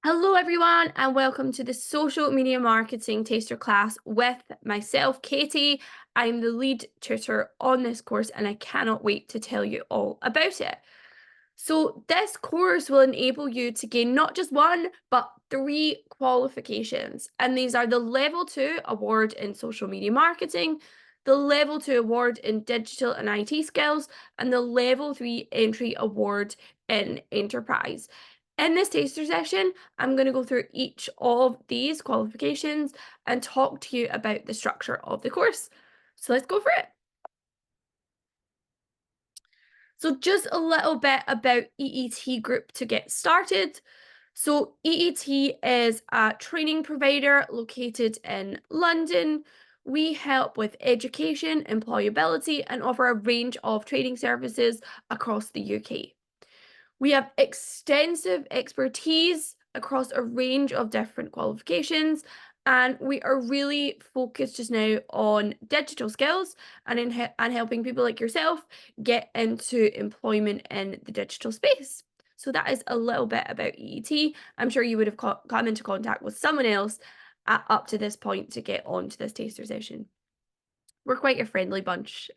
Hello, everyone, and welcome to the Social Media Marketing Taster class with myself, Katie. I'm the lead tutor on this course, and I cannot wait to tell you all about it. So, this course will enable you to gain not just one, but three qualifications. And these are the Level 2 Award in Social Media Marketing, the Level 2 Award in Digital and IT Skills, and the Level 3 Entry Award in Enterprise. In this taster session, I'm going to go through each of these qualifications and talk to you about the structure of the course. So let's go for it. So just a little bit about EET Group to get started. So EET is a training provider located in London. We help with education, employability, and offer a range of training services across the UK. We have extensive expertise across a range of different qualifications, and we are really focused just now on digital skills and helping people like yourself get into employment in the digital space. So that is a little bit about EET. I'm sure you would have come into contact with someone else up to this point to get onto this taster session. We're quite a friendly bunch,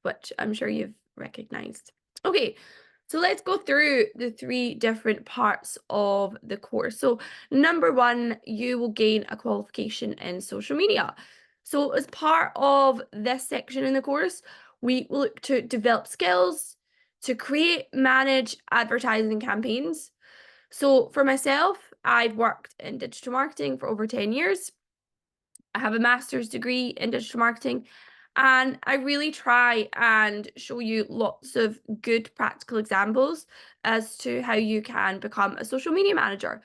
which I'm sure you've recognized. Okay, so let's go through the three different parts of the course. So number one, you will gain a qualification in social media. So as part of this section in the course, we will look to develop skills to create, manage advertising campaigns. So for myself, I've worked in digital marketing for over 10 years. I have a master's degree in digital marketing, and I really try and show you lots of good practical examples as to how you can become a social media manager.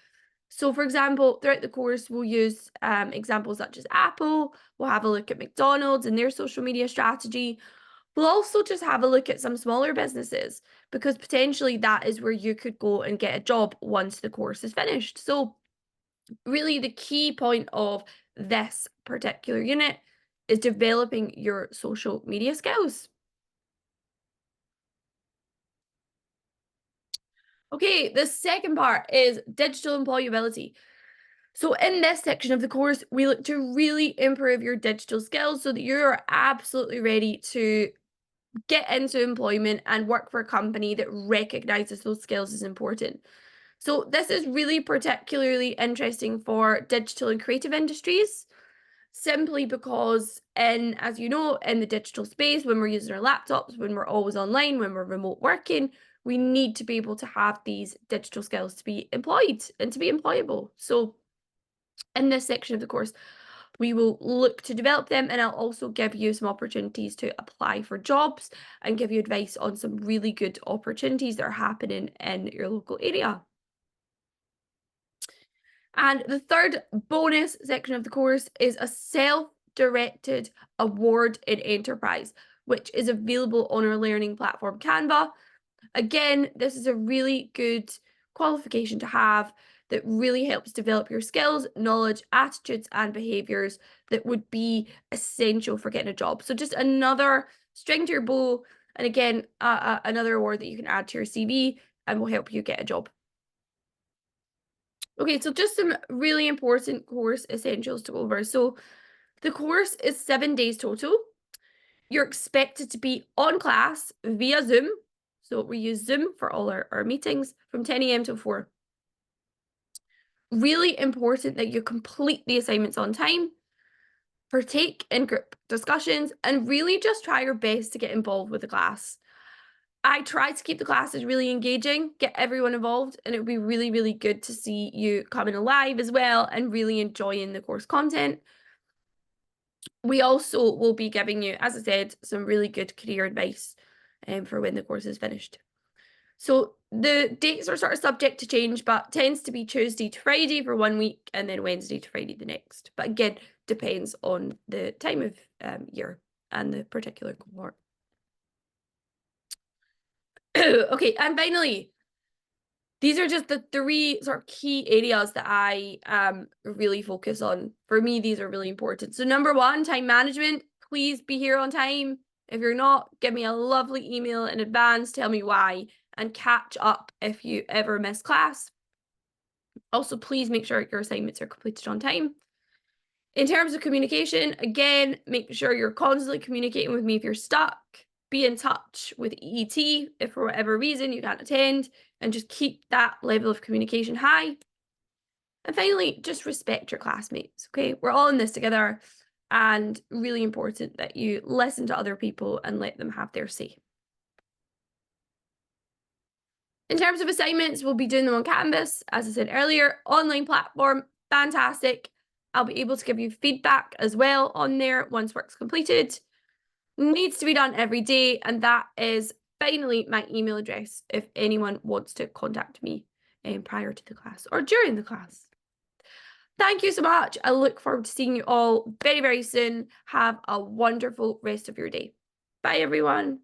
So, for example, throughout the course, we'll use examples such as Apple, we'll have a look at McDonald's and their social media strategy. We'll also just have a look at some smaller businesses because potentially that is where you could go and get a job once the course is finished. So, really the key point of this particular unit is developing your social media skills. Okay, the second part is digital employability. So in this section of the course, we look to really improve your digital skills so that you're absolutely ready to get into employment and work for a company that recognizes those skills as important. So this is really particularly interesting for digital and creative industries, simply because as you know, in the digital space, when we're using our laptops, when we're always online, when we're remote working, we need to be able to have these digital skills to be employed and to be employable. So in this section of the course, we will look to develop them, and I'll also give you some opportunities to apply for jobs and give you advice on some really good opportunities that are happening in your local area. And the third bonus section of the course is a self-directed award in enterprise, which is available on our learning platform Canva. Again, this is a really good qualification to have that really helps develop your skills, knowledge, attitudes, and behaviors that would be essential for getting a job. So just another string to your bow, and again, another award that you can add to your CV and will help you get a job. Okay, so just some really important course essentials to go over. So the course is 7 days total. You're expected to be on class via Zoom. So we use Zoom for all our meetings from 10 a.m. to 4. Really important that you complete the assignments on time, partake in group discussions, and really just try your best to get involved with the class. I try to keep the classes really engaging, get everyone involved, and it would be really, really good to see you coming alive as well and really enjoying the course content. We also will be giving you, as I said, some really good career advice for when the course is finished. So the dates are sort of subject to change, but tends to be Tuesday to Friday for 1 week and then Wednesday to Friday the next. But again, depends on the time of year and the particular cohort. Okay, and finally, these are just the three sort of key areas that I really focus on. For me, these are really important. So number one, time management. Please be here on time. If you're not, give me a lovely email in advance, tell me why, and catch up if you ever miss class. Also, please make sure your assignments are completed on time. In terms of communication, again, make sure you're constantly communicating with me if you're stuck. Be in touch with EET if for whatever reason you can't attend, and just keep that level of communication high. And finally, just respect your classmates, okay? We're all in this together, and really important that you listen to other people and let them have their say. In terms of assignments, we'll be doing them on Canvas, as I said earlier, online platform, fantastic. I'll be able to give you feedback as well on there once work's completed. Needs to be done every day, and that is finally my email address if anyone wants to contact me prior to the class or during the class. Thank you so much. I look forward to seeing you all very, very soon. Have a wonderful rest of your day. Bye, everyone.